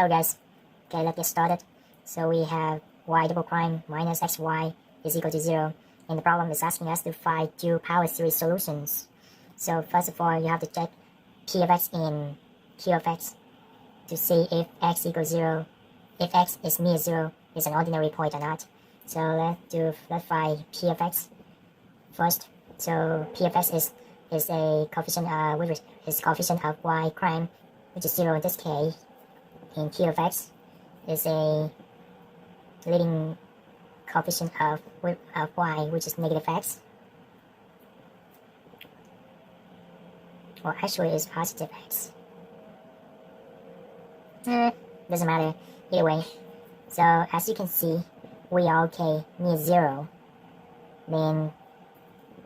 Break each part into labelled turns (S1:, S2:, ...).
S1: Hello guys, okay, let's get started. So we have y double prime minus xy is equal to 0, and the problem is asking us to find two power series solutions. So first of all, you have to check p of x in q of x to see if x equals 0, if x is near 0 is an ordinary point or not. So let's find p of x first. So p of x is a coefficient is coefficient of y prime, which is 0 in this case, and q of x is a leading coefficient of y, which is negative x, or actually is positive x. Doesn't matter either way. So as you can see, we are okay near 0. Then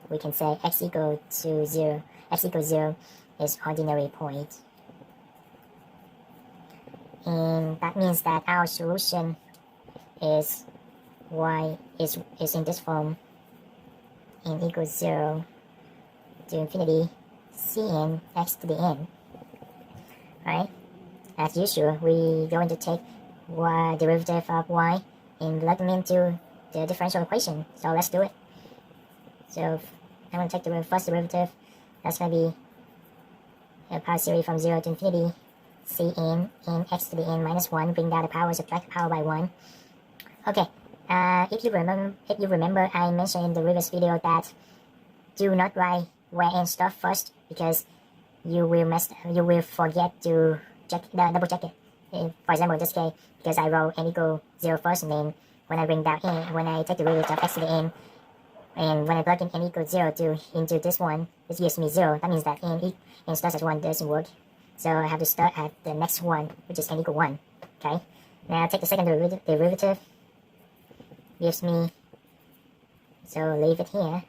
S1: we can say x equal to 0. X equals 0 is ordinary point. And that means that our solution is y is in this form, n equals 0 to infinity cn x to the n. Right? As usual, we going to take derivative of y and plug them into the differential equation. So let's do it. So I'm going to take the first derivative. That's going to be a power series from 0 to infinity cn n x to the n minus 1. Bring down the power, subtract the power by 1. Okay. If you remember, I mentioned in the previous video that do not write where n stuff first, because you will forget to double check it. For example, in this case, because I wrote n equal 0 first, and then when I bring down n, when I take the derivative of x to the n, and when I plug in n equals 0 into this one, this gives me 0. That means that n starts at 1 doesn't work. So I have to start at the next one, which is n equal 1. Okay. Now take the second derivative. Gives me, so leave it here.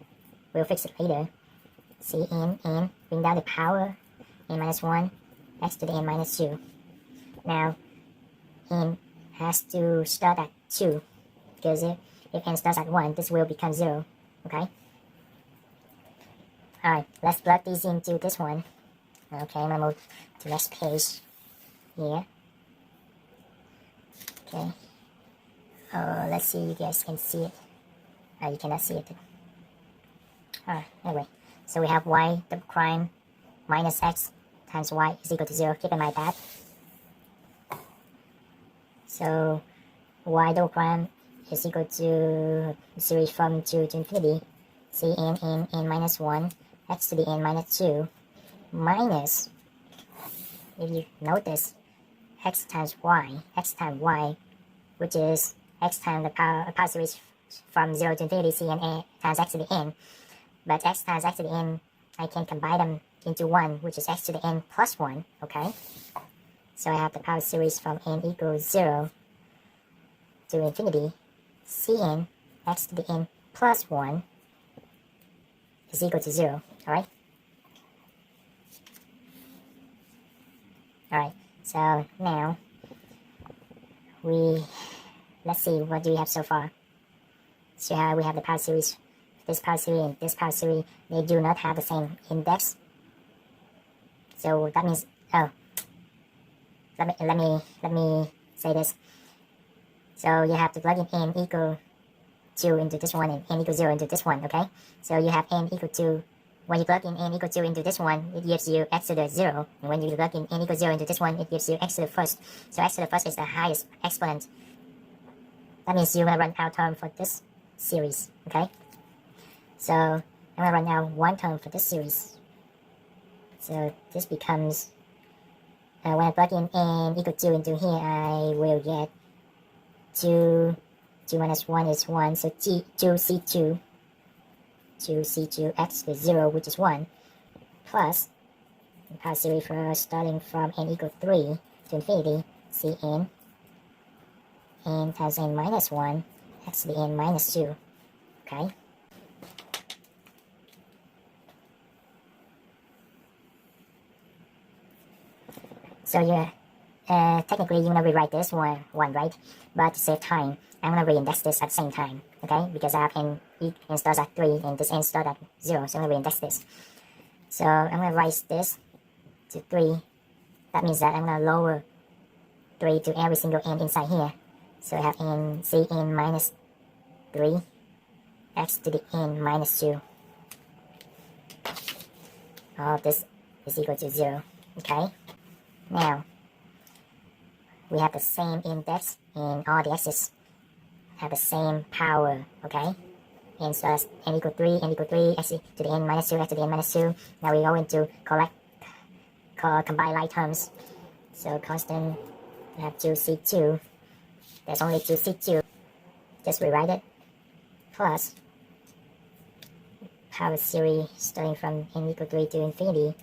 S1: We'll fix it later. Cn n, bring down the power, n minus 1, x to the n minus 2. Now, n has to start at 2, because if n starts at 1, this will become 0. Okay? Alright, let's plug these into this one. Okay, I'm going to move to the next page here. Okay. Let's see if you guys can see it. You cannot see it. Alright, anyway. So we have y double prime minus x times y is equal to 0. Keep in mind that. So y double prime is equal to series from 2 to infinity cn n minus 1 x to the n minus 2 minus, if you notice, x times y, which is x times the power series from 0 to infinity cn times x to the n. But x times x to the n, I can combine them into 1, which is x to the n plus 1, okay? So I have the power series from n equals 0 to infinity cn x to the n plus 1 is equal to 0, alright? Alright, so now let's see, what do we have so far? So we have the power series, this power series and this power series, they do not have the same index. So that means, let me say this. So you have to plug in n equal 2 into this one and n equal 0 into this one, okay? So you have n equal to, when you plug in n equal 2 into this one, it gives you x to the 0. And when you plug in n equal 0 into this one, it gives you x to the first. So x to the first is the highest exponent. That means you're going to run out term for this series, okay? So I'm going to run out one term for this series. So this becomes, when I plug in n equal 2 into here, I will get 2 minus 1 is 1, so 2c2 x to 0, which is 1, plus the power series for starting from n equal 3 to infinity cn n times n minus 1 x to the n minus 2, okay? So yeah, technically you're going to rewrite this one, right? But to save time, I'm going to reindex this at the same time, okay? Because I have n starts at 3 and this n starts at 0, so I'm going to reindex this. So I'm going to raise this to 3. That means that I'm going to lower 3 to every single n inside here. So I have n cn minus 3 x to the n minus 2. All of this is equal to 0. Okay? Now, we have the same index and all the x's have the same power. Okay? And so that's n equal 3, n equal 3, x to the n minus 2, x to the n minus 2. Now we're going to combine like terms. So constant, we have 2c2. There's only 2c2. Just rewrite it. Plus power series starting from n equal 3 to infinity.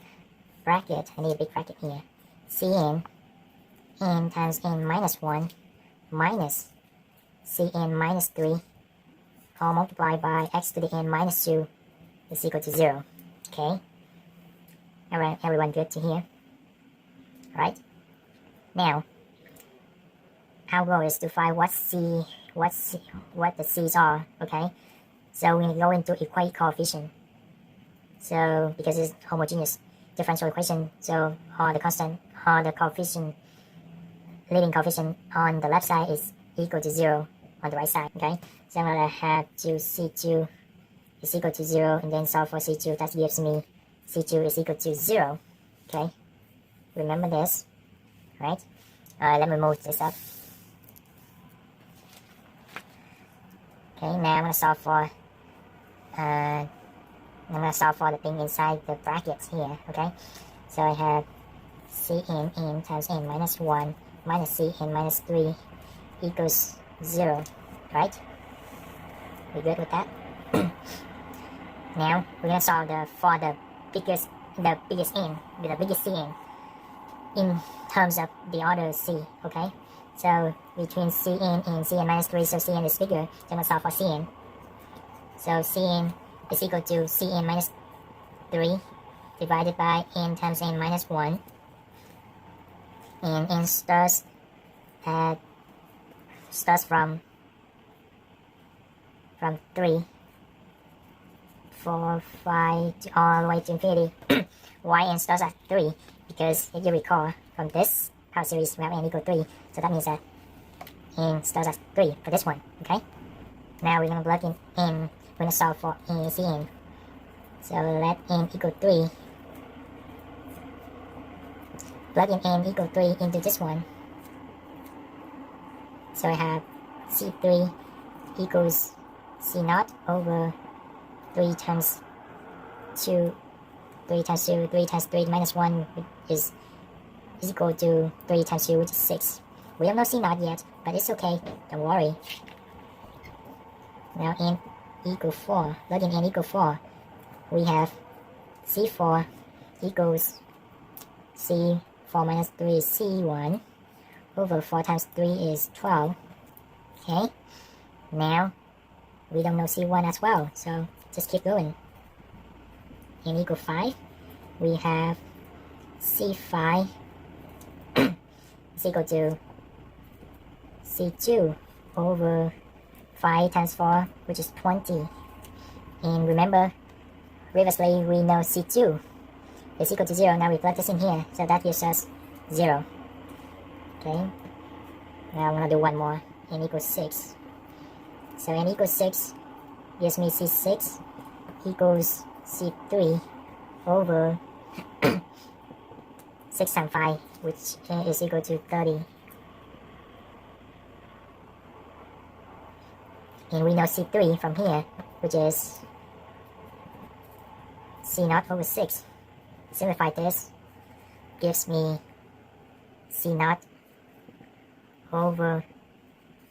S1: Bracket, I need a big bracket here. Cn n times n minus 1 minus cn minus 3 all multiplied by x to the n minus 2 is equal to 0. Okay? Alright, everyone good to here? Right? Now, our goal is to find what the c's are. Okay? So we're going to equate coefficient. So because it's homogeneous differential equation, so all the coefficient, leading coefficient on the left side is equal to 0 on the right side. Okay? So I'm going to have 2c2 is equal to 0 and then solve for c2. That gives me c2 is equal to 0. Okay? Remember this. Right? Let me move this up. Okay, now I'm going to solve for the thing inside the brackets here. Okay? So I have cn n times n minus 1 minus cn minus 3 equals 0. Right? We good with that? Now we're gonna solve for the biggest n, the biggest cn in terms of the order c. Okay, so between cn and cn minus 3, so cn is bigger. So I'm gonna solve for cn. So cn is equal to cn minus 3 divided by n times n minus 1, and n starts from 3, 4, 5 all the way to infinity. Why n starts at 3? Because if you recall from this power series we have n equal 3, so that means that n starts at 3 for this one. Okay, now we're going to plug in n. We're going to solve for cn. So let n equal 3. Plug in n equal 3 into this one. So I have c3 equals c naught over 3 times 2, 3 times 2, 3 times 3 minus 1 is equal to 3 times 2, which is 6. We don't know c naught yet, but it's okay, don't worry. Now n equal 4, plug in n equal 4. We have c4 equals c4 minus 3 is c1 over 4 times 3 is 12. Okay, now we don't know c1 as well, so just keep going. N equal 5, we have c5 is equal to c2 over 5 times 4, which is 20. And remember, previously we know c2 is equal to 0. Now we plug this in here, so that gives us 0. Okay, now I'm going to do one more. N equals 6. So n equals 6 gives me c6 equals c3 over 6 times 5, which is equal to 30. And we know c3 from here, which is c naught over 6. Simplify this, gives me c naught over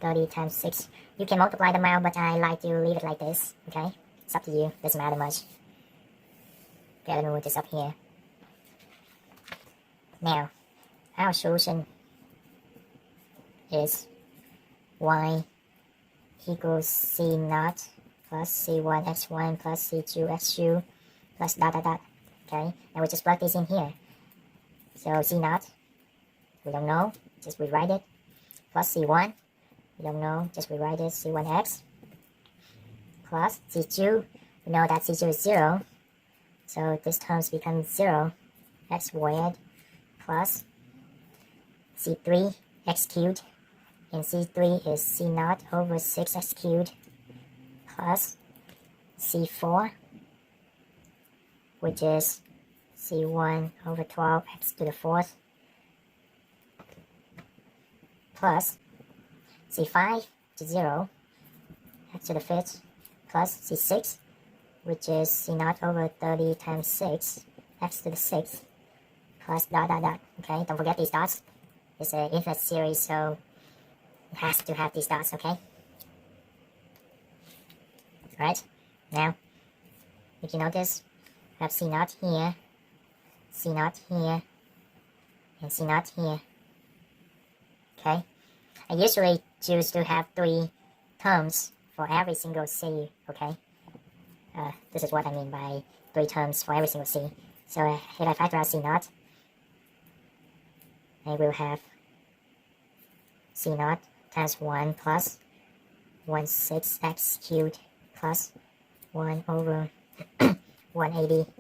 S1: 30 times 6. You can multiply them out, but I like to leave it like this. Okay, it's up to you, doesn't matter much. Okay, let me move this up here. Now, our solution is y equals c naught plus c1 x1 plus c2 x2 plus dot dot dot. Okay, and we just plug this in here. So c naught, we don't know, just rewrite it, plus c1, we don't know, just rewrite it, c1x, plus c2, we know that c2 is 0, so this terms becomes 0, x squared, plus c3 x cubed, and C3 is C naught over 6x cubed plus C4, which is C1 over 12x to the 4th plus C5, which is 0, x to the 5th, plus C6, which is C naught over 30 times 6, x to the 6th, plus dot dot dot. Okay, don't forget these dots. It's an infinite series, so it has to have these dots, okay? Alright, now, if you notice, we have C naught here, C naught here, and C naught here. Okay, I usually choose to have 3 terms for every single C, okay? This is what I mean by 3 terms for every single C. So if I factor out C naught, I will have C naught times 1 plus 16x cubed plus 1 over 180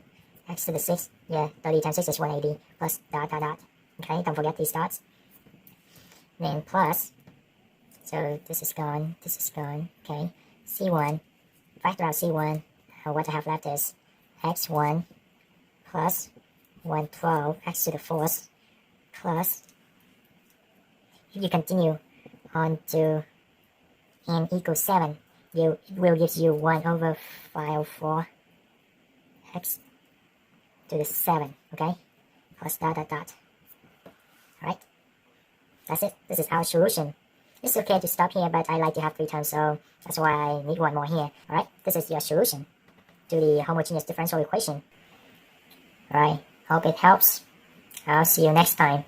S1: x to the 6th. Yeah, 30 times 6 is 180 plus dot dot dot. Okay, don't forget these dots. Then plus, so this is gone, okay? C1, factor out C1, what I have left is x1 plus 112 x to the 4th plus, if you continue on to n equals 7, it will give you 1 over 504 x to the 7, okay? Plus dot dot dot. Alright, that's it. This is our solution. It's okay to stop here, but I like to have 3 terms, so that's why I need 1 more here. Alright, this is your solution to the homogeneous differential equation. Alright, hope it helps. I'll see you next time.